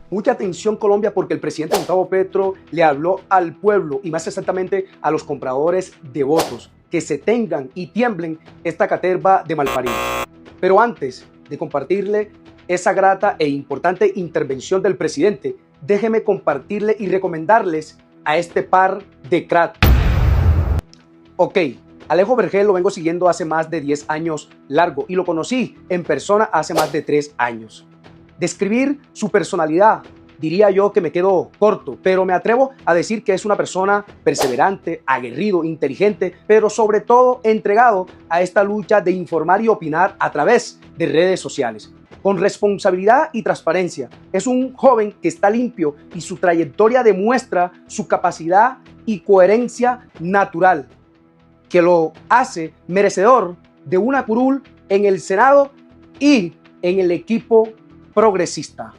Mucha atención Colombia porque el presidente Gustavo Petro le habló al pueblo y más exactamente a los compradores de votos, que se tengan y tiemblen esta caterva de malparidos. Pero antes de compartirle esa grata e importante intervención del presidente, déjeme compartirle y recomendarles a este par de crack. Ok, Alejo Vergel lo vengo siguiendo hace más de 10 años largo y lo conocí en persona hace más de 3 años. Describir su personalidad, diría yo que me quedo corto, pero me atrevo a decir que es una persona perseverante, aguerrido, inteligente, pero sobre todo entregado a esta lucha de informar y opinar a través de redes sociales. Con responsabilidad y transparencia. Es un joven que está limpio y su trayectoria demuestra su capacidad y coherencia natural, que lo hace merecedor de una curul en el Senado y en el equipo progresista.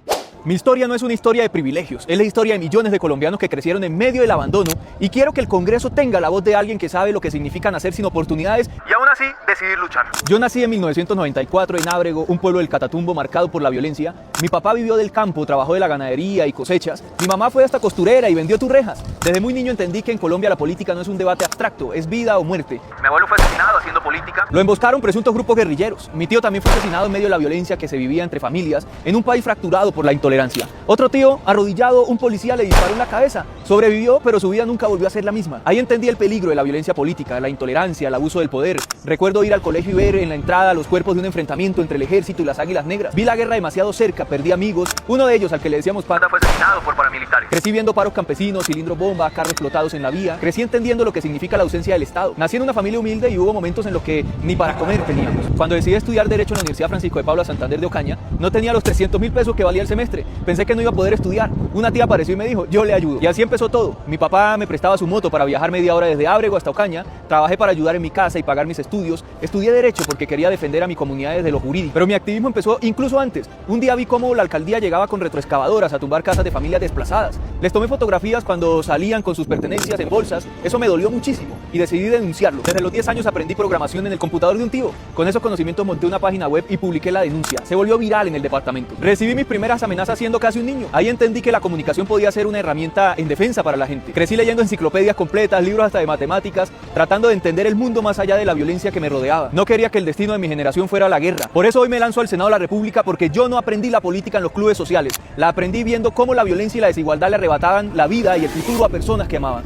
Mi historia no es una historia de privilegios, es la historia de millones de colombianos que crecieron en medio del abandono y quiero que el Congreso tenga la voz de alguien que sabe lo que significa nacer sin oportunidades y aún así decidir luchar. Yo nací en 1994 en Ábrego, un pueblo del Catatumbo marcado por la violencia. Mi papá vivió del campo, trabajó de la ganadería y cosechas. Mi mamá fue hasta costurera y vendió turrejas. Desde muy niño entendí que en Colombia la política no es un debate abstracto, es vida o muerte. Mi abuelo fue asesinado haciendo política. Lo emboscaron presuntos grupos guerrilleros. Mi tío también fue asesinado en medio de la violencia que se vivía entre familias en un país fracturado por la intolerancia. Otro tío, arrodillado, un policía le disparó en la cabeza. Sobrevivió, pero su vida nunca volvió a ser la misma. Ahí entendí el peligro de la violencia política, la intolerancia, el abuso del poder. Recuerdo ir al colegio y ver en la entrada los cuerpos de un enfrentamiento entre el ejército y las águilas negras. Vi la guerra demasiado cerca, perdí amigos. Uno de ellos, al que le decíamos Pata, fue asesinado por paramilitares. Crecí viendo paros campesinos, cilindros bomba, carros explotados en la vía. Crecí entendiendo lo que significa la ausencia del Estado. Nací en una familia humilde y hubo momentos en los que ni para comer teníamos. Cuando decidí estudiar Derecho en la Universidad Francisco de Paula Santander de Ocaña, no tenía los 300.000 pesos que valía el semestre. Pensé que no iba a poder estudiar. Una tía apareció y me dijo, yo le ayudo. Y así empezó todo. Mi papá me prestaba su moto para viajar media hora desde Ábrego hasta Ocaña. Trabajé para ayudar en mi casa y pagar mis estudios. Estudié Derecho porque quería defender a mi comunidad desde lo jurídico. Pero mi activismo empezó incluso antes. Un día vi cómo la alcaldía llegaba con retroexcavadoras a tumbar casas de familias desplazadas. Les tomé fotografías cuando salían con sus pertenencias en bolsas. Eso me dolió muchísimo y decidí denunciarlo. Desde los 10 años aprendí programación en el computador de un tío. Con esos conocimientos monté una página web y publiqué la denuncia. Se volvió viral en el departamento. Recibí mis primeras amenazas siendo casi un niño. Ahí entendí que la comunicación podía ser una herramienta en defensa para la gente. Crecí leyendo enciclopedias completas, libros hasta de matemáticas, tratando de entender el mundo más allá de la violencia que me rodeaba. No quería que el destino de mi generación fuera la guerra. Por eso hoy me lanzo al Senado de la República, porque yo no aprendí la política en los clubes sociales. La aprendí viendo cómo la violencia y la desigualdad le arrebataban la vida y el futuro a personas que amaban.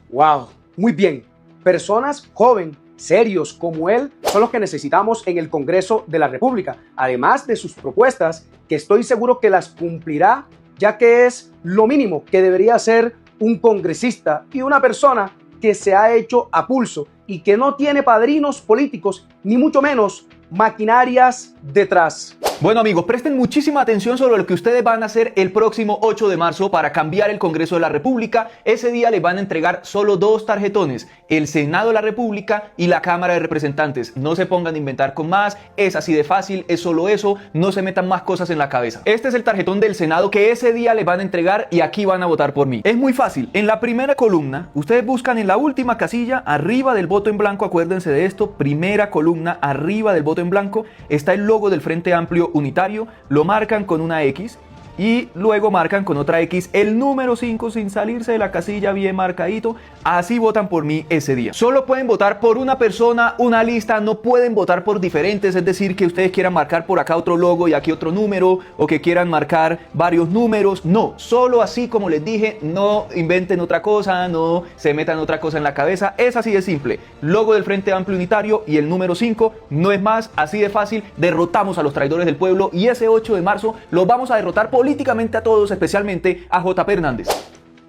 Wow, muy bien. Personas jóvenes, serios como él, son los que necesitamos en el Congreso de la República. Además de sus propuestas, que estoy seguro que las cumplirá, ya que es lo mínimo que debería ser un congresista y una persona que se ha hecho a pulso y que no tiene padrinos políticos, ni mucho menos maquinarias detrás. Bueno amigos, presten muchísima atención sobre lo que ustedes van a hacer el próximo 8 de marzo para cambiar el Congreso de la República. Ese día les van a entregar solo 2 tarjetones, el Senado de la República y la Cámara de Representantes. No se pongan a inventar con más, es así de fácil, es solo eso, no se metan más cosas en la cabeza. Este es el tarjetón del Senado que ese día les van a entregar y aquí van a votar por mí. Es muy fácil, en la primera columna, ustedes buscan en la última casilla, arriba del voto en blanco, acuérdense de esto, primera columna, arriba del voto en blanco, está el logo del Frente Amplio Unitario, lo marcan con una X y luego marcan con otra X el número 5 sin salirse de la casilla, bien marcadito. Así votan por mí ese día. Solo pueden votar por una persona, una lista, no pueden votar por diferentes, es decir, que ustedes quieran marcar por acá otro logo y aquí otro número, o que quieran marcar varios números. No, solo así como les dije, no inventen otra cosa, no se metan otra cosa en la cabeza. Es así de simple, logo del Frente Amplio Unitario y el número 5, no es más, así de fácil. Derrotamos a los traidores del pueblo y ese 8 de marzo los vamos a derrotar políticamente a todos, especialmente a JP Hernández.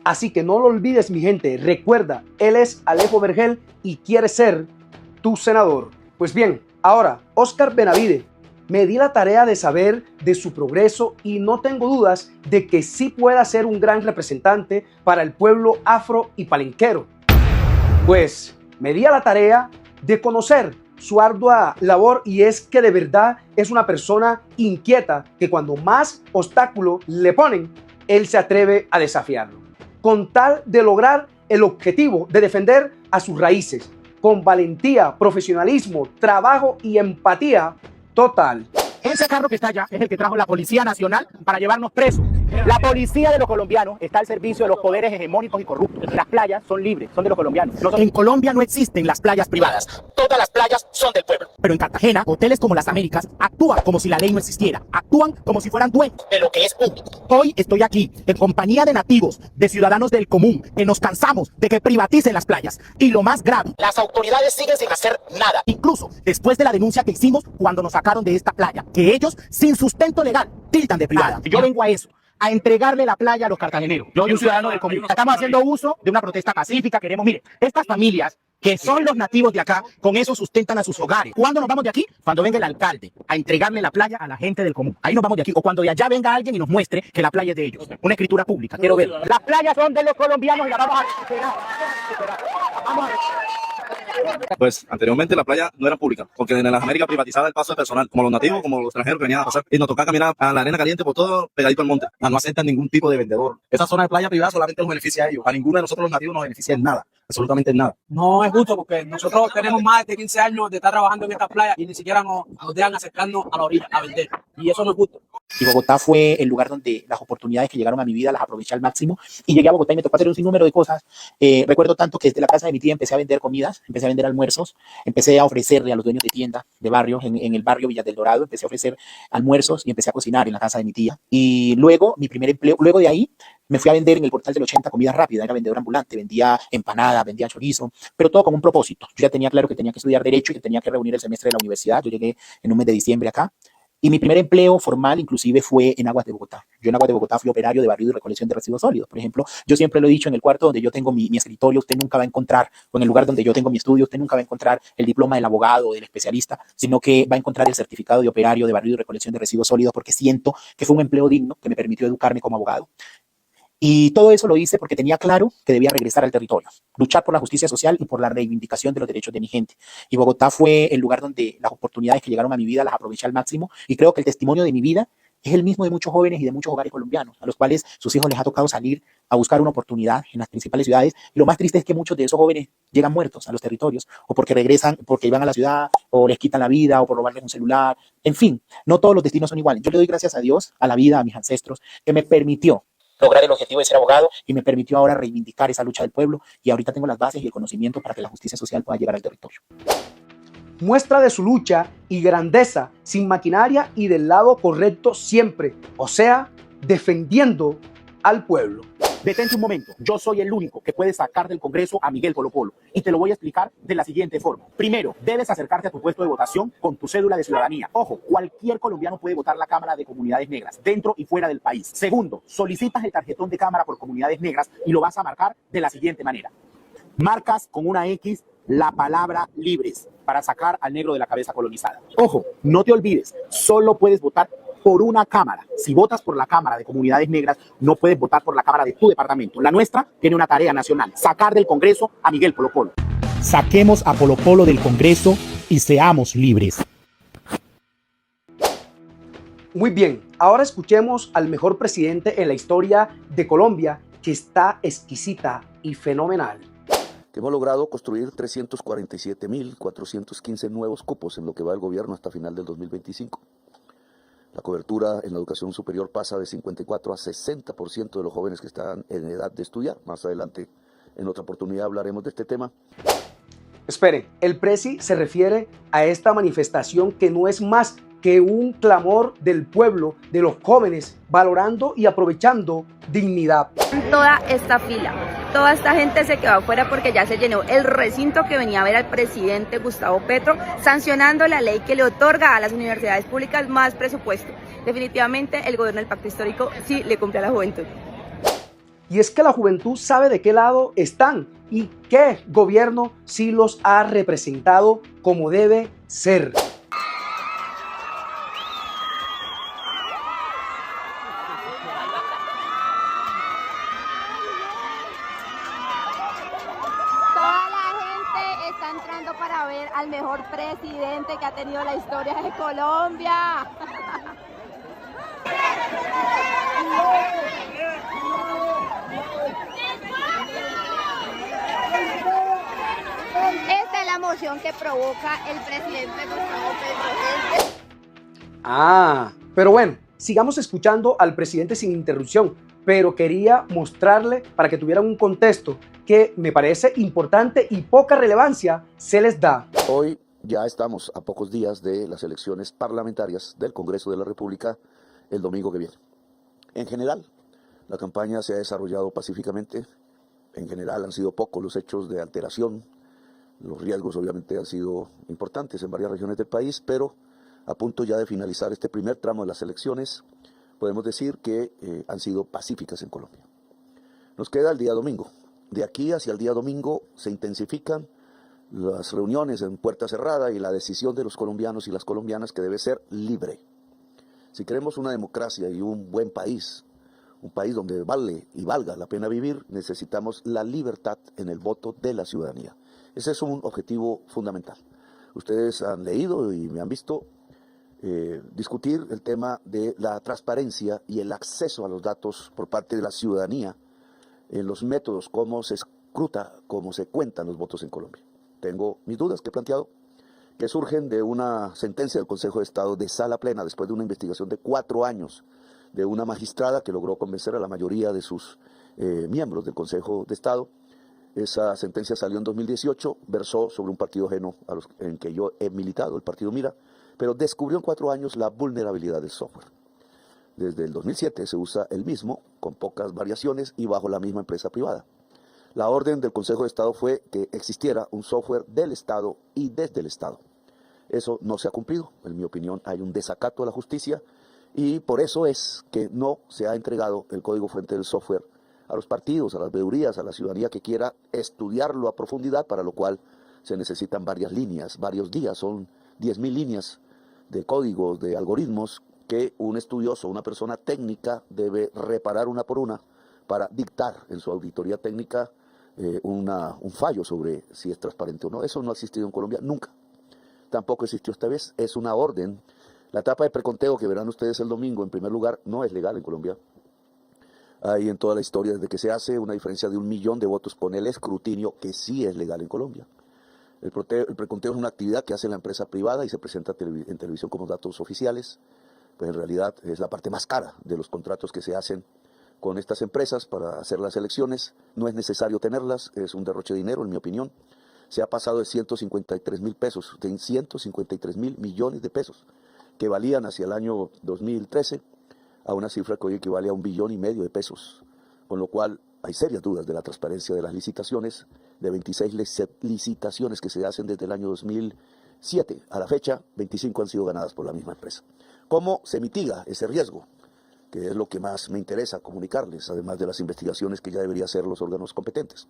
Así que no lo olvides, mi gente. Recuerda, él es Alejo Vergel y quiere ser tu senador. Pues bien, ahora, Oscar Benavide. Me di la tarea de saber de su progreso y no tengo dudas de que sí pueda ser un gran representante para el pueblo afro y palenquero. Pues me di a la tarea de conocer su ardua labor y es que de verdad es una persona inquieta que cuando más obstáculo le ponen, él se atreve a desafiarlo, con tal de lograr el objetivo de defender a sus raíces, con valentía, profesionalismo, trabajo y empatía total. Ese carro que está allá es el que trajo la Policía Nacional para llevarnos presos. La policía de los colombianos está al servicio de los poderes hegemónicos y corruptos. Las playas son libres, son de los colombianos. En Colombia no existen las playas privadas. Todas las playas son del pueblo. Pero en Cartagena, hoteles como las Américas actúan como si la ley no existiera. Actúan como si fueran dueños de lo que es público. Hoy estoy aquí en compañía de nativos, de ciudadanos del común, que nos cansamos de que privaticen las playas. Y lo más grave, las autoridades siguen sin hacer nada. Incluso después de la denuncia que hicimos cuando nos sacaron de esta playa, que ellos, sin sustento legal, tildan de privada. Yo vengo a eso, a entregarle la playa a los cartageneros. Yo soy un ciudadano del común. Estamos haciendo uso de una protesta pacífica. Queremos, mire, estas familias que son los nativos de acá, con eso sustentan a sus hogares. ¿Cuándo nos vamos de aquí? Cuando venga el alcalde a entregarle la playa a la gente del común. Ahí nos vamos de aquí. O cuando de allá venga alguien y nos muestre que la playa es de ellos. Una escritura pública. Quiero ver. Las playas son de los colombianos y la vamos a recuperar. Vamos a ver. Pues anteriormente la playa no era pública, porque en las Américas privatizaba el paso de personal, como los nativos, como los extranjeros que venían a pasar, y nos tocaba caminar a la arena caliente por todo pegadito al monte. No aceptan ningún tipo de vendedor. Esa zona de playa privada solamente nos beneficia a ellos. A ninguno de nosotros los nativos nos beneficia en nada, absolutamente en nada. No es justo porque nosotros tenemos más de 15 años de estar trabajando en estas playas y ni siquiera nos dejan acercarnos a la orilla a vender. Y eso no es justo. Y Bogotá fue el lugar donde las oportunidades que llegaron a mi vida las aproveché al máximo. Y llegué a Bogotá y me tocó hacer un sinnúmero de cosas. Recuerdo tanto que desde la casa de mi tía empecé a vender comidas, empecé a vender almuerzos, empecé a ofrecerle a los dueños de tiendas de barrios en el barrio Villas del Dorado, empecé a ofrecer almuerzos y empecé a cocinar en la casa de mi tía. Y luego, mi primer empleo, luego de ahí, me fui a vender en el portal del 80 comida rápida, era vendedor ambulante, vendía empanadas, vendía chorizo, pero todo con un propósito. Yo ya tenía claro que tenía que estudiar Derecho y que tenía que reunir el semestre de la universidad. Yo llegué en un mes de diciembre acá. Y mi primer empleo formal inclusive fue en Aguas de Bogotá. Yo en Aguas de Bogotá fui operario de barrido y recolección de residuos sólidos. Por ejemplo, yo siempre lo he dicho, en el cuarto donde yo tengo mi escritorio, usted nunca va a encontrar, o en el lugar donde yo tengo mi estudio, usted nunca va a encontrar el diploma del abogado o del especialista, sino que va a encontrar el certificado de operario de barrido y recolección de residuos sólidos, porque siento que fue un empleo digno que me permitió educarme como abogado. Y todo eso lo hice porque tenía claro que debía regresar al territorio, luchar por la justicia social y por la reivindicación de los derechos de mi gente. Y Bogotá fue el lugar donde las oportunidades que llegaron a mi vida las aproveché al máximo, y creo que el testimonio de mi vida es el mismo de muchos jóvenes y de muchos hogares colombianos, a los cuales sus hijos les ha tocado salir a buscar una oportunidad en las principales ciudades. Y lo más triste es que muchos de esos jóvenes llegan muertos a los territorios, o porque regresan, porque iban a la ciudad, o les quitan la vida, o por robarles un celular. En fin, no todos los destinos son iguales. Yo le doy gracias a Dios, a la vida, a mis ancestros, que me permitió lograr el objetivo de ser abogado y me permitió ahora reivindicar esa lucha del pueblo, y ahorita tengo las bases y el conocimiento para que la justicia social pueda llegar al territorio. Muestra de su lucha y grandeza, sin maquinaria y del lado correcto siempre, o sea, defendiendo al pueblo. Detente un momento, yo soy el único que puede sacar del Congreso a Miguel Polo Polo, y te lo voy a explicar de la siguiente forma. Primero, debes acercarte a tu puesto de votación con tu cédula de ciudadanía. Ojo, cualquier colombiano puede votar la Cámara de Comunidades Negras, dentro y fuera del país. Segundo, solicitas el tarjetón de Cámara por Comunidades Negras y lo vas a marcar de la siguiente manera. Marcas con una X la palabra libres para sacar al negro de la cabeza colonizada. Ojo, no te olvides, solo puedes votar por una cámara. Si votas por la Cámara de Comunidades Negras, no puedes votar por la Cámara de tu departamento. La nuestra tiene una tarea nacional: sacar del Congreso a Miguel Polo Polo. Saquemos a Polo Polo del Congreso y seamos libres. Muy bien, ahora escuchemos al mejor presidente en la historia de Colombia, que está exquisita y fenomenal. Hemos logrado construir 347.415 nuevos cupos en lo que va el gobierno hasta final del 2025. La cobertura en la educación superior pasa de 54 a 60% de los jóvenes que están en edad de estudiar. Más adelante, en otra oportunidad, hablaremos de este tema. Espere, el presi se refiere a esta manifestación que no es más que un clamor del pueblo, de los jóvenes, valorando y aprovechando dignidad. Toda esta fila, toda esta gente se quedó afuera porque ya se llenó el recinto que venía a ver al presidente Gustavo Petro, sancionando la ley que le otorga a las universidades públicas más presupuesto. Definitivamente el gobierno del Pacto Histórico sí le cumple a la juventud. Y es que la juventud sabe de qué lado están y qué gobierno sí los ha representado como debe ser. Está entrando para ver al mejor presidente que ha tenido la historia de Colombia. Esta es la emoción que provoca el presidente Gustavo Petro. Pero bueno, sigamos escuchando al presidente sin interrupción, pero quería mostrarle para que tuvieran un contexto que me parece importante y poca relevancia se les da. Hoy ya estamos a pocos días de las elecciones parlamentarias del Congreso de la República el domingo que viene. En general, la campaña se ha desarrollado pacíficamente. En general han sido pocos los hechos de alteración. Los riesgos obviamente han sido importantes en varias regiones del país, pero a punto ya de finalizar este primer tramo de las elecciones, podemos decir que han sido pacíficas en Colombia. Nos queda el día domingo. De aquí hacia el día domingo se intensifican las reuniones en puerta cerrada y la decisión de los colombianos y las colombianas que debe ser libre. Si queremos una democracia y un buen país, un país donde vale y valga la pena vivir, necesitamos la libertad en el voto de la ciudadanía. Ese es un objetivo fundamental. Ustedes han leído y me han visto discutir el tema de la transparencia y el acceso a los datos por parte de la ciudadanía en los métodos, cómo se escruta, cómo se cuentan los votos en Colombia. Tengo mis dudas que he planteado, que surgen de una sentencia del Consejo de Estado de sala plena después de una investigación de 4 años de una magistrada que logró convencer a la mayoría de sus miembros del Consejo de Estado. Esa sentencia salió en 2018, versó sobre un partido ajeno en que yo he militado, el partido Mira, pero descubrió en 4 años la vulnerabilidad del software. Desde el 2007 se usa el mismo, con pocas variaciones y bajo la misma empresa privada. La orden del Consejo de Estado fue que existiera un software del Estado y desde el Estado. Eso no se ha cumplido. En mi opinión, hay un desacato a la justicia y por eso es que no se ha entregado el código fuente del software a los partidos, a las veedurías, a la ciudadanía que quiera estudiarlo a profundidad, para lo cual se necesitan varias líneas, varios días. Son 10.000 líneas de códigos, de algoritmos que un estudioso, una persona técnica debe reparar una por una para dictar en su auditoría técnica un fallo sobre si es transparente o no. Eso no ha existido en Colombia nunca. Tampoco existió esta vez. Es una orden. La etapa de preconteo que verán ustedes el domingo, en primer lugar, no es legal en Colombia. Hay en toda la historia desde que se hace una diferencia de 1 millón de votos con el escrutinio, que sí es legal en Colombia. El preconteo es una actividad que hace la empresa privada y se presenta en televisión como datos oficiales. Pues en realidad es la parte más cara de los contratos que se hacen con estas empresas para hacer las elecciones. No es necesario tenerlas, es un derroche de dinero, en mi opinión. Se ha pasado de 153.000 pesos, de 153.000 millones de pesos, que valían hacia el año 2013, a una cifra que hoy equivale a 1,5 billones de pesos. Con lo cual hay serias dudas de la transparencia de las licitaciones. De 26 licitaciones que se hacen desde el año 2007 a la fecha, 25 han sido ganadas por la misma empresa. ¿Cómo se mitiga ese riesgo? Que es lo que más me interesa comunicarles, además de las investigaciones que ya deberían hacer los órganos competentes.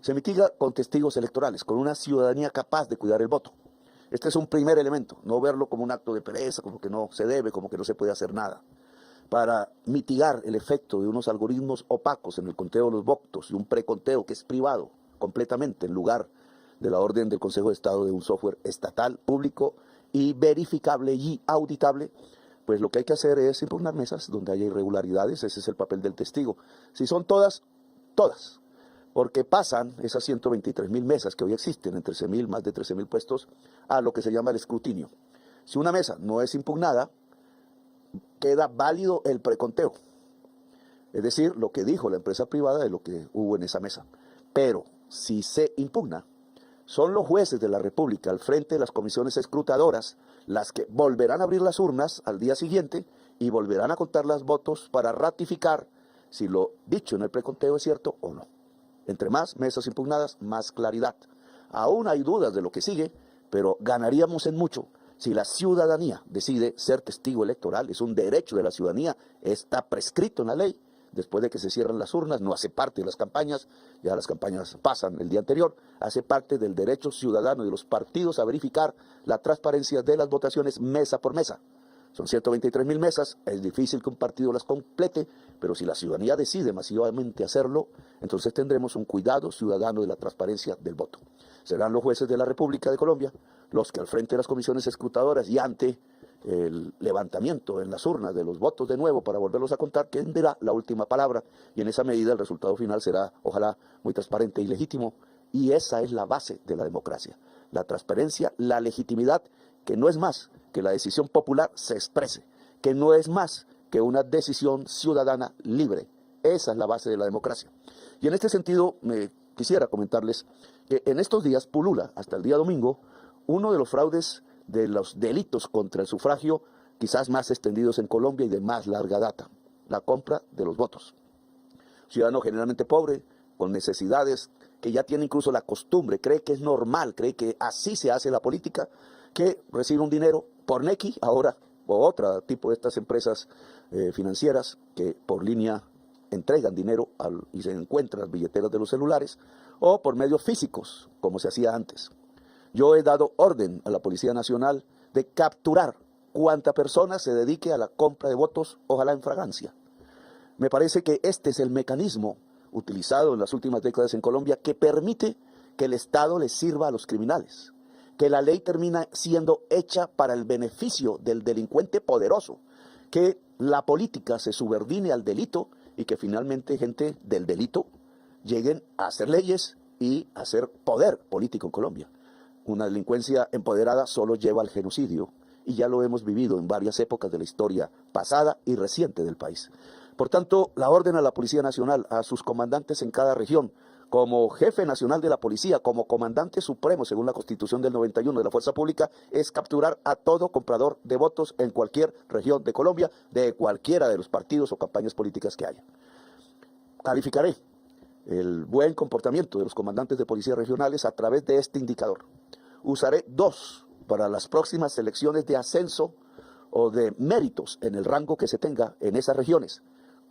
Se mitiga con testigos electorales, con una ciudadanía capaz de cuidar el voto. Este es un primer elemento, no verlo como un acto de pereza, como que no se debe, como que no se puede hacer nada. Para mitigar el efecto de unos algoritmos opacos en el conteo de los votos y un preconteo que es privado completamente en lugar de la orden del Consejo de Estado de un software estatal, público y verificable y auditable, pues lo que hay que hacer es impugnar mesas donde haya irregularidades. Ese es el papel del testigo. Si son todas, todas, porque pasan esas 123.000 mesas que hoy existen en 13.000, más de 13.000 puestos, a lo que se llama el escrutinio. Si una mesa no es impugnada, queda válido el preconteo, es decir, lo que dijo la empresa privada de lo que hubo en esa mesa. Pero si se impugna, son los jueces de la República al frente de las comisiones escrutadoras las que volverán a abrir las urnas al día siguiente y volverán a contar los votos para ratificar si lo dicho en el preconteo es cierto o no. Entre más mesas impugnadas, más claridad. Aún hay dudas de lo que sigue, pero ganaríamos en mucho si la ciudadanía decide ser testigo electoral. Es un derecho de la ciudadanía, está prescrito en la ley. Después de que se cierran las urnas, no hace parte de las campañas, ya las campañas pasan el día anterior, hace parte del derecho ciudadano de los partidos a verificar la transparencia de las votaciones mesa por mesa. Son 123.000 mesas, es difícil que un partido las complete, pero si la ciudadanía decide masivamente hacerlo, entonces tendremos un cuidado ciudadano de la transparencia del voto. Serán los jueces de la República de Colombia los que al frente de las comisiones escrutadoras y ante el levantamiento en las urnas de los votos de nuevo para volverlos a contar, quien dirá la última palabra, y en esa medida el resultado final será, ojalá, muy transparente y legítimo, y esa es la base de la democracia, la transparencia, la legitimidad, que no es más que la decisión popular se exprese, que no es más que una decisión ciudadana libre. Esa es la base de la democracia. Y en este sentido, quisiera comentarles que en estos días pulula, hasta el día domingo, uno de los fraudes de los delitos contra el sufragio quizás más extendidos en Colombia y de más larga data: la compra de los votos. Ciudadano generalmente pobre, con necesidades, que ya tiene incluso la costumbre, cree que es normal, cree que así se hace la política, que recibe un dinero por Nequi ahora, o otro tipo de estas empresas financieras que por línea entregan dinero y se encuentran las billeteras de los celulares, o por medios físicos, como se hacía antes. Yo he dado orden a la Policía Nacional de capturar cuanta persona se dedique a la compra de votos, ojalá en fragancia. Me parece que este es el mecanismo utilizado en las últimas décadas en Colombia que permite que el Estado le sirva a los criminales, que la ley termina siendo hecha para el beneficio del delincuente poderoso, que la política se subordine al delito y que finalmente gente del delito lleguen a hacer leyes y a hacer poder político en Colombia. Una delincuencia empoderada solo lleva al genocidio, y ya lo hemos vivido en varias épocas de la historia pasada y reciente del país. Por tanto, la orden a la Policía Nacional, a sus comandantes en cada región, como jefe nacional de la policía, como comandante supremo según la Constitución del 91 de la Fuerza Pública, es capturar a todo comprador de votos en cualquier región de Colombia, de cualquiera de los partidos o campañas políticas que haya. Calificaré el buen comportamiento de los comandantes de policías regionales a través de este indicador. Usaré 2 para las próximas elecciones de ascenso o de méritos en el rango que se tenga en esas regiones.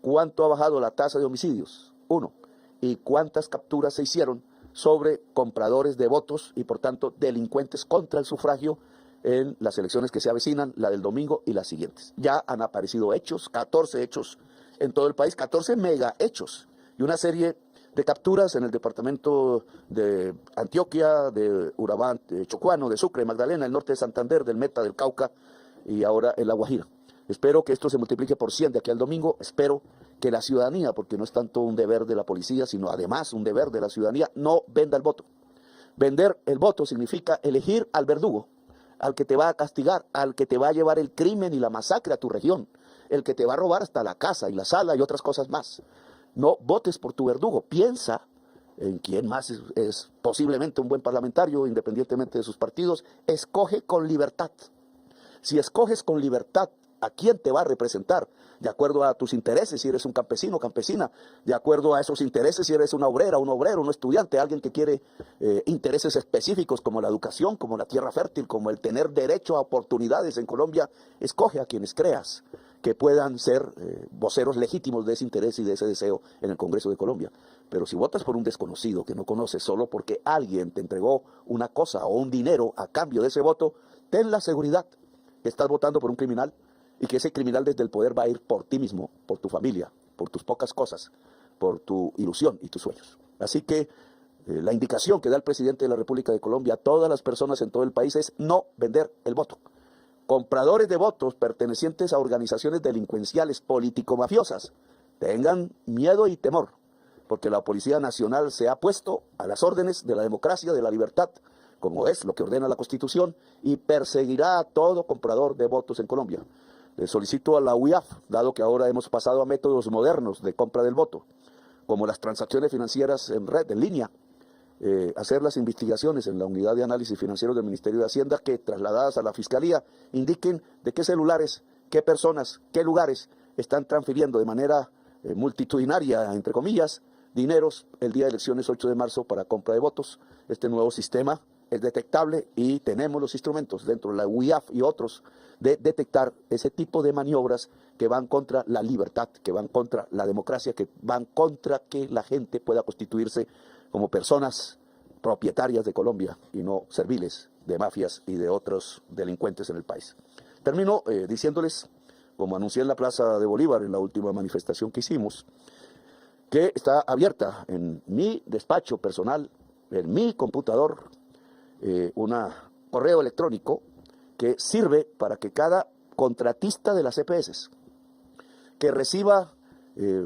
¿Cuánto ha bajado la tasa de homicidios? 1. ¿Y cuántas capturas se hicieron sobre compradores de votos y por tanto delincuentes contra el sufragio en las elecciones que se avecinan, la del domingo y las siguientes? Ya han aparecido hechos, 14 hechos en todo el país, 14 mega hechos y una serie de capturas en el departamento de Antioquia, de Urabá, de Chocuano, de Sucre, Magdalena, el norte de Santander, del Meta, del Cauca y ahora en La Guajira. Espero que esto se multiplique por 100 de aquí al domingo. Espero que la ciudadanía, porque no es tanto un deber de la policía, sino además un deber de la ciudadanía, no venda el voto. Vender el voto significa elegir al verdugo, al que te va a castigar, al que te va a llevar el crimen y la masacre a tu región, el que te va a robar hasta la casa y la sala y otras cosas más. No votes por tu verdugo, piensa en quién más es posiblemente un buen parlamentario, independientemente de sus partidos. Escoge con libertad. Si escoges con libertad a quién te va a representar, de acuerdo a tus intereses, si eres un campesino o campesina, de acuerdo a esos intereses, si eres una obrera, un obrero, un estudiante, alguien que quiere intereses específicos como la educación, como la tierra fértil, como el tener derecho a oportunidades en Colombia, escoge a quienes creas que puedan ser voceros legítimos de ese interés y de ese deseo en el Congreso de Colombia. Pero si votas por un desconocido que no conoces solo porque alguien te entregó una cosa o un dinero a cambio de ese voto, ten la seguridad que estás votando por un criminal y que ese criminal desde el poder va a ir por ti mismo, por tu familia, por tus pocas cosas, por tu ilusión y tus sueños. Así que la indicación que da el presidente de la República de Colombia a todas las personas en todo el país es no vender el voto. Compradores de votos pertenecientes a organizaciones delincuenciales político-mafiosas, tengan miedo y temor, porque la Policía Nacional se ha puesto a las órdenes de la democracia, de la libertad, como es lo que ordena la Constitución, y perseguirá a todo comprador de votos en Colombia. Le solicito a la UIAF, dado que ahora hemos pasado a métodos modernos de compra del voto, como las transacciones financieras en red, en línea, hacer las investigaciones en la unidad de análisis financiero del Ministerio de Hacienda que, trasladadas a la Fiscalía, indiquen de qué celulares, qué personas, qué lugares están transfiriendo de manera multitudinaria, entre comillas, dineros el día de elecciones 8 de marzo para compra de votos. Este nuevo sistema es detectable y tenemos los instrumentos dentro de la UIAF y otros de detectar ese tipo de maniobras que van contra la libertad, que van contra la democracia, que van contra que la gente pueda constituirse como personas propietarias de Colombia y no serviles de mafias y de otros delincuentes en el país. Termino diciéndoles, como anuncié en la Plaza de Bolívar en la última manifestación que hicimos, que está abierta en mi despacho personal, en mi computador, un correo electrónico que sirve para que cada contratista de las EPS que reciba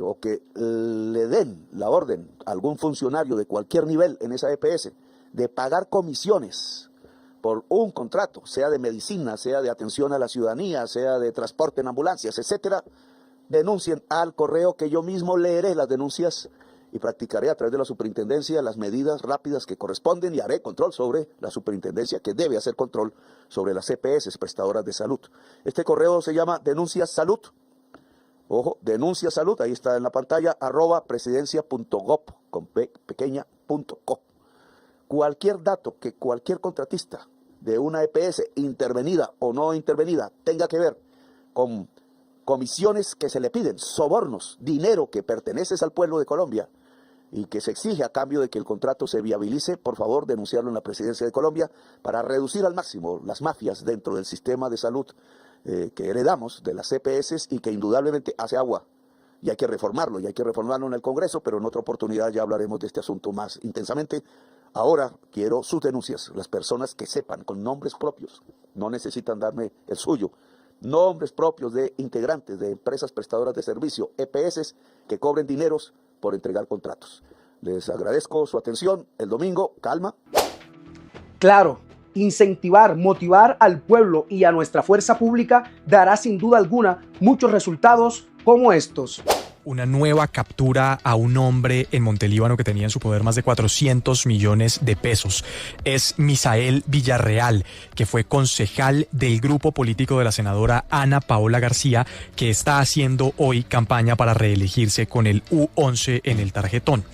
o que le den la orden a algún funcionario de cualquier nivel en esa EPS de pagar comisiones por un contrato, sea de medicina, sea de atención a la ciudadanía, sea de transporte en ambulancias, etcétera, denuncien al correo que yo mismo leeré las denuncias y practicaré a través de la superintendencia las medidas rápidas que corresponden y haré control sobre la superintendencia que debe hacer control sobre las EPS, prestadoras de salud. Este correo se llama Denuncias Salud. Ojo, Denuncias Salud, ahí está en la pantalla, @presidencia.gov, con P pequeña, .co. Cualquier dato que cualquier contratista de una EPS, intervenida o no intervenida, tenga que ver con comisiones que se le piden, sobornos, dinero que pertenece al pueblo de Colombia y que se exige a cambio de que el contrato se viabilice, por favor, denunciarlo en la Presidencia de Colombia para reducir al máximo las mafias dentro del sistema de salud que heredamos de las EPS y que indudablemente hace agua. Y hay que reformarlo en el Congreso, pero en otra oportunidad ya hablaremos de este asunto más intensamente. Ahora quiero sus denuncias, las personas que sepan con nombres propios, no necesitan darme el suyo, nombres propios de integrantes de empresas prestadoras de servicio, EPS, que cobren dineros por entregar contratos. Les agradezco su atención. El domingo, calma. Claro, incentivar, motivar al pueblo y a nuestra fuerza pública dará sin duda alguna muchos resultados como estos. Una nueva captura a un hombre en Montelíbano que tenía en su poder más de 400 millones de pesos. Es Misael Villarreal, que fue concejal del grupo político de la senadora Ana Paola García, que está haciendo hoy campaña para reelegirse con el U11 en el tarjetón.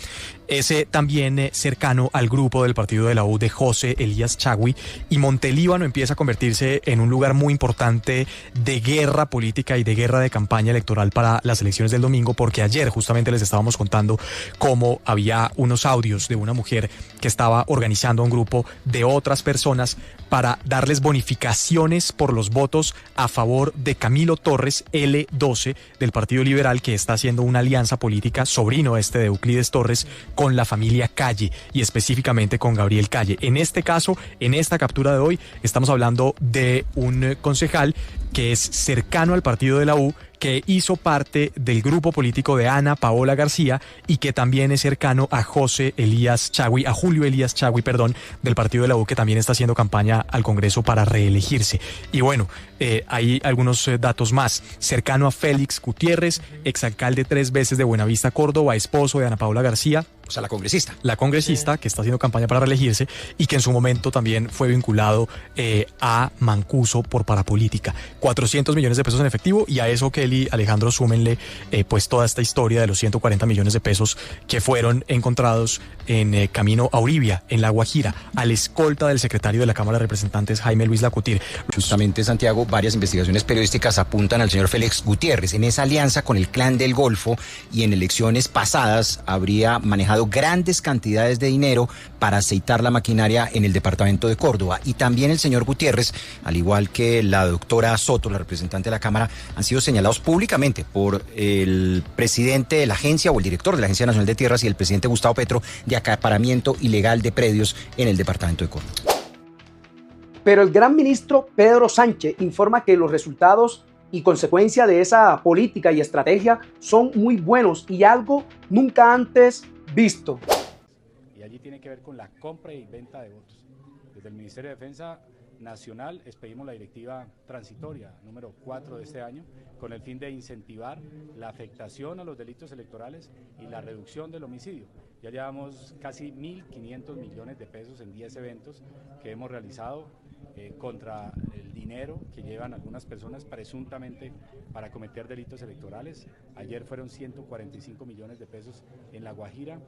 Ese también cercano al grupo del partido de la U de José Elías Chagui, y Montelíbano empieza a convertirse en un lugar muy importante de guerra política y de guerra de campaña electoral para las elecciones del domingo, porque ayer justamente les estábamos contando cómo había unos audios de una mujer que estaba organizando un grupo de otras personas para darles bonificaciones por los votos a favor de Camilo Torres, L12, del Partido Liberal, que está haciendo una alianza política, sobrino de Euclides Torres, con la familia Calle y específicamente con Gabriel Calle. En este caso, en esta captura de hoy, estamos hablando de un concejal que es cercano al partido de la U, que hizo parte del grupo político de Ana Paola García y que también es cercano a Julio Elías Chagui, del partido de la U, que también está haciendo campaña al Congreso para reelegirse. Y bueno, hay algunos datos más. Cercano a Félix Gutiérrez, exalcalde 3 veces de Buenavista, Córdoba, esposo de Ana Paola García. O sea, la congresista. La congresista, que está haciendo campaña para reelegirse y que en su momento también fue vinculado a Mancuso por parapolítica. 400 millones de pesos en efectivo, y a eso, Kelly, Alejandro, súmenle pues toda esta historia de los 140 millones de pesos que fueron encontrados en camino a Uribia, en La Guajira, a la escolta del secretario de la Cámara de Representantes, Jaime Luis Lacutir. Justamente, Santiago, varias investigaciones periodísticas apuntan al señor Félix Gutiérrez en esa alianza con el Clan del Golfo, y en elecciones pasadas habría manejado grandes cantidades de dinero para aceitar la maquinaria en el departamento de Córdoba. Y también el señor Gutiérrez, al igual que la doctora Soto, la representante de la Cámara, han sido señalados públicamente por el presidente de la agencia o el director de la Agencia Nacional de Tierras y el presidente Gustavo Petro de acaparamiento ilegal de predios en el departamento de Córdoba. Pero el gran ministro Pedro Sánchez informa que los resultados y consecuencia de esa política y estrategia son muy buenos y algo nunca antes visto. Y allí tiene que ver con la compra y venta de votos. Desde el Ministerio de Defensa Nacional expedimos la directiva transitoria número 4 de este año con el fin de incentivar la afectación a los delitos electorales y la reducción del homicidio. Ya llevamos casi 1.500 millones de pesos en 10 eventos que hemos realizado contra el dinero que llevan algunas personas presuntamente para cometer delitos electorales. Ayer fueron 145 millones de pesos en La Guajira.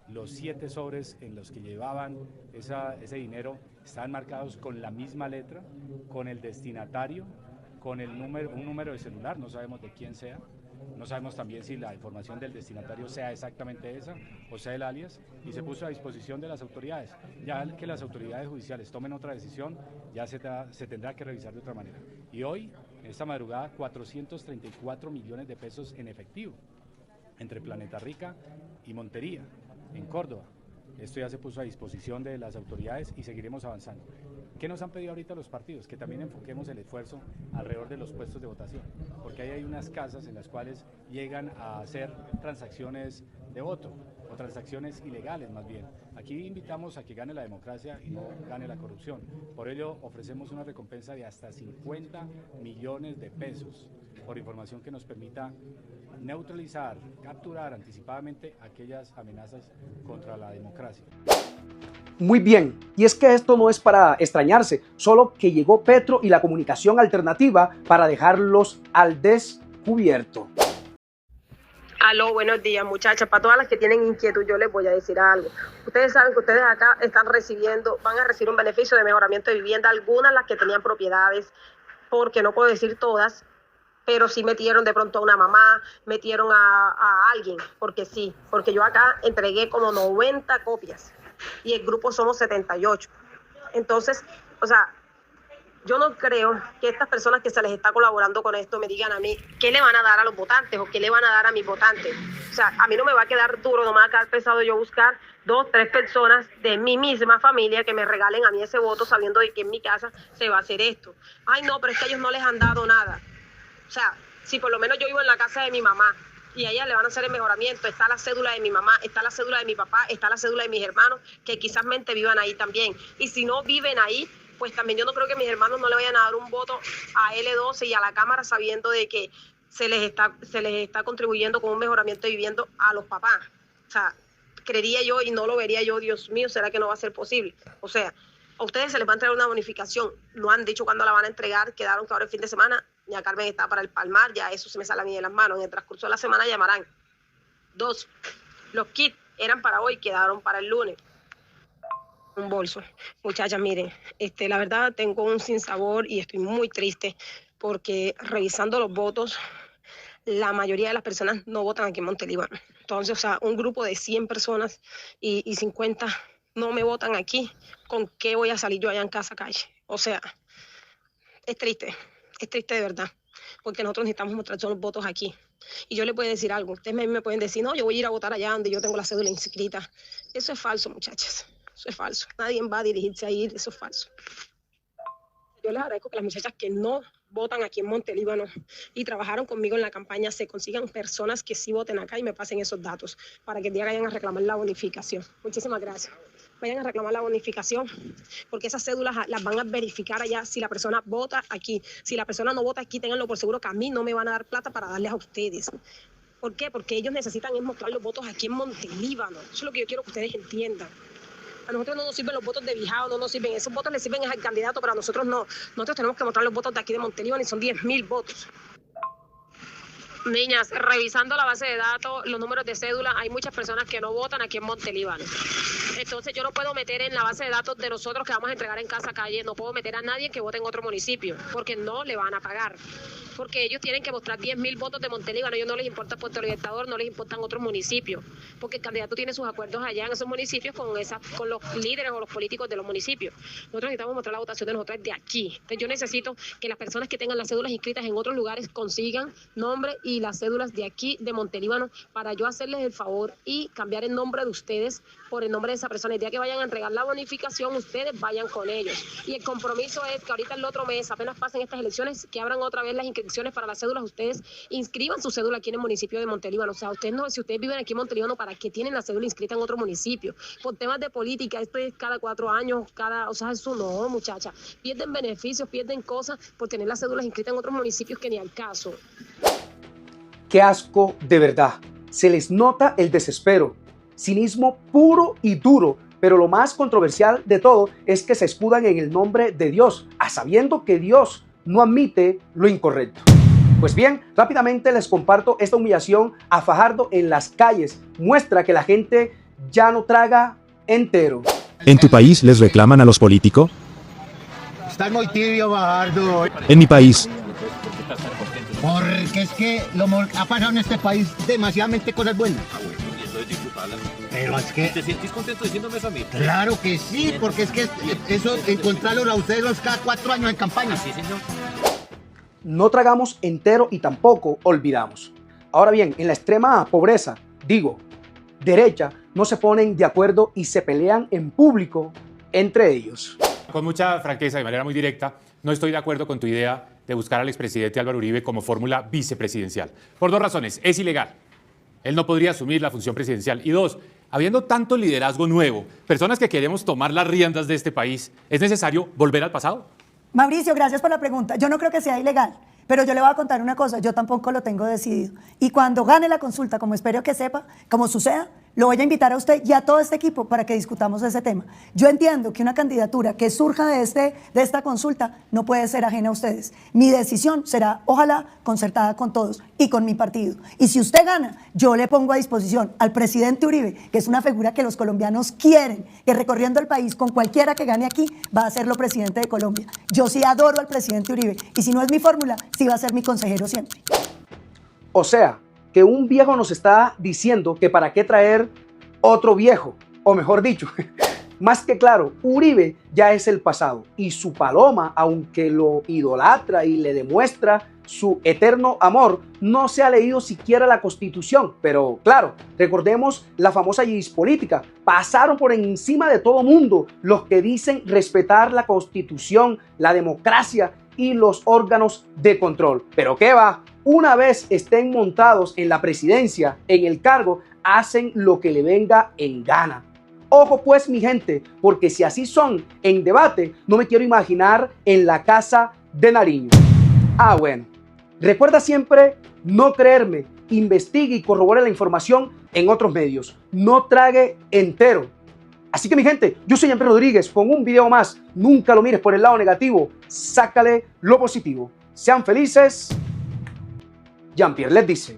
Los 7 sobres en los que llevaban ese dinero estaban marcados con la misma letra, con el destinatario, con un número de celular, no sabemos de quién sea. No sabemos también si la información del destinatario sea exactamente esa o sea el alias, y se puso a disposición de las autoridades. Ya que las autoridades judiciales tomen otra decisión, ya se tendrá que revisar de otra manera. Y hoy, en esta madrugada, 434 millones de pesos en efectivo entre Planeta Rica y Montería, en Córdoba. Esto ya se puso a disposición de las autoridades y seguiremos avanzando. ¿Qué nos han pedido ahorita los partidos? Que también enfoquemos el esfuerzo alrededor de los puestos de votación, porque ahí hay unas casas en las cuales llegan a hacer transacciones de voto o transacciones ilegales más bien. Aquí invitamos a que gane la democracia y no gane la corrupción. Por ello ofrecemos una recompensa de hasta 50 millones de pesos por información que nos permita neutralizar, capturar anticipadamente aquellas amenazas contra la democracia. Muy bien, y es que esto no es para extrañarse, solo que llegó Petro y la comunicación alternativa para dejarlos al descubierto. Aló, buenos días, muchachas. Para todas las que tienen inquietud, yo les voy a decir algo. Ustedes saben que ustedes acá van a recibir un beneficio de mejoramiento de vivienda, algunas las que tenían propiedades, porque no puedo decir todas, pero sí metieron de pronto a una mamá, metieron a alguien, porque yo acá entregué como 90 copias y el grupo somos 78. Entonces, o sea, yo no creo que estas personas que se les está colaborando con esto me digan a mí qué le van a dar a los votantes o qué le van a dar a mis votantes. O sea, a mí no me va a quedar duro, no me va a quedar pesado yo buscar 2, 3 personas de mi misma familia que me regalen a mí ese voto sabiendo de que en mi casa se va a hacer esto. Ay, no, pero es que ellos no les han dado nada. O sea, si por lo menos yo vivo en la casa de mi mamá y a ella le van a hacer el mejoramiento, está la cédula de mi mamá, está la cédula de mi papá, está la cédula de mis hermanos, que quizás vivan ahí también. Y si no viven ahí, pues también yo no creo que mis hermanos no le vayan a dar un voto a L12 y a la Cámara sabiendo de que se les está contribuyendo con un mejoramiento de vivienda a los papás. O sea, creería yo y no lo vería yo, Dios mío, ¿será que no va a ser posible? O sea, a ustedes se les va a entregar una bonificación, no han dicho cuándo la van a entregar, quedaron que ahora el fin de semana, ya Carmen está para el Palmar, ya eso se me sale a mí de las manos, en el transcurso de la semana llamarán. 2, los kits eran para hoy, quedaron para el lunes. Un bolso. Muchachas, miren, la verdad tengo un sinsabor y estoy muy triste porque revisando los votos, la mayoría de las personas no votan aquí en Montelíbano. Entonces, o sea, un grupo de 100 personas y 50 no me votan aquí. ¿Con qué voy a salir yo allá en casa calle? O sea, es triste de verdad, porque nosotros necesitamos mostrar todos los votos aquí. Y yo les voy a decir algo, ustedes me pueden decir, no, yo voy a ir a votar allá donde yo tengo la cédula inscrita. Eso es falso, muchachas. Eso es falso. Nadie va a dirigirse a ir, eso es falso. Yo les agradezco que las muchachas que no votan aquí en Montelíbano y trabajaron conmigo en la campaña se consigan personas que sí voten acá y me pasen esos datos para que el día que vayan a reclamar la bonificación. Muchísimas gracias. Vayan a reclamar la bonificación porque esas cédulas las van a verificar allá si la persona vota aquí. Si la persona no vota aquí, ténganlo por seguro que a mí no me van a dar plata para darles a ustedes. ¿Por qué? Porque ellos necesitan es mostrar los votos aquí en Montelíbano. Eso es lo que yo quiero que ustedes entiendan. A nosotros no nos sirven los votos de Bijao, no nos sirven. Esos votos le sirven al candidato, pero a nosotros no. Nosotros tenemos que mostrar los votos de aquí de Montelíbano y son 10.000 votos. Niñas, revisando la base de datos, los números de cédula, hay muchas personas que no votan aquí en Montelíbano. Entonces yo no puedo meter en la base de datos de nosotros que vamos a entregar en casa calle, no puedo meter a nadie que vote en otro municipio, porque no le van a pagar. Porque ellos tienen que mostrar 10.000 votos de Montelíbano, a ellos no les importa Puerto Libertador, no les importan otros municipios, porque el candidato tiene sus acuerdos allá en esos municipios con los líderes o los políticos de los municipios. Nosotros necesitamos mostrar la votación de nosotros de aquí. Entonces yo necesito que las personas que tengan las cédulas inscritas en otros lugares consigan nombre y las cédulas de aquí, de Montelíbano, para yo hacerles el favor y cambiar el nombre de ustedes por el nombre de esa persona. El día que vayan a entregar la bonificación, ustedes vayan con ellos. Y el compromiso es que ahorita el otro mes, apenas pasen estas elecciones, que abran otra vez las inscripciones para las cédulas, ustedes inscriban su cédula aquí en el municipio de Montelíbano. O sea, ustedes no, si ustedes viven aquí en Montelíbano, ¿para qué tienen la cédula inscrita en otro municipio? Por temas de política, esto es cada 4 años, o sea, eso no, muchacha. Pierden beneficios, pierden cosas por tener las cédulas inscritas en otros municipios que ni al caso. Qué asco de verdad. Se les nota el desespero. Cinismo puro y duro. Pero lo más controversial de todo es que se escudan en el nombre de Dios, a sabiendo que Dios no admite lo incorrecto. Pues bien, rápidamente les comparto esta humillación a Fajardo en las calles. Muestra que la gente ya no traga entero. ¿En tu país les reclaman a los políticos? Estás muy tibio, Fajardo. En mi país. Porque es que ha pasado en este país demasiadamente cosas buenas. Pero es que... ¿Te sentís contento diciéndome eso a mí? Claro que sí, porque es que eso, encontrarlos a ustedes cada 4 años en campaña. Sí, señor. No tragamos entero y tampoco olvidamos. Ahora bien, en la extrema pobreza, digo, derecha, no se ponen de acuerdo y se pelean en público entre ellos. Con mucha franqueza, de manera muy directa, no estoy de acuerdo con tu idea de buscar al expresidente Álvaro Uribe como fórmula vicepresidencial. Por dos razones. Es ilegal. Él no podría asumir la función presidencial. Y dos, habiendo tanto liderazgo nuevo, personas que queremos tomar las riendas de este país, ¿es necesario volver al pasado? Mauricio, gracias por la pregunta. Yo no creo que sea ilegal, pero yo le voy a contar una cosa, yo tampoco lo tengo decidido. Y cuando gane la consulta, como espero que sepa, como suceda, lo voy a invitar a usted y a todo este equipo para que discutamos ese tema. Yo entiendo que una candidatura que surja de esta consulta no puede ser ajena a ustedes. Mi decisión será, ojalá, concertada con todos y con mi partido. Y si usted gana, yo le pongo a disposición al presidente Uribe, que es una figura que los colombianos quieren, que recorriendo el país con cualquiera que gane aquí va a serlo presidente de Colombia. Yo sí adoro al presidente Uribe y si no es mi fórmula, sí va a ser mi consejero siempre. O sea, que un viejo nos está diciendo que para qué traer otro viejo, o mejor dicho, más que claro, Uribe ya es el pasado y su paloma, aunque lo idolatra y le demuestra su eterno amor, no se ha leído siquiera la Constitución. Pero claro, recordemos la famosa yiz política, pasaron por encima de todo mundo los que dicen respetar la Constitución, la democracia y los órganos de control. Pero qué va, una vez estén montados en la presidencia, en el cargo, hacen lo que le venga en gana. Ojo pues mi gente, porque si así son en debate, no me quiero imaginar en la casa de Nariño. Ah bueno, recuerda siempre no creerme, investigue y corrobore la información en otros medios, no trague entero. Así que mi gente, yo soy Jean-Pierre Rodríguez, con un video más, nunca lo mires por el lado negativo, sácale lo positivo. Sean felices, Jean-Pierre les dice.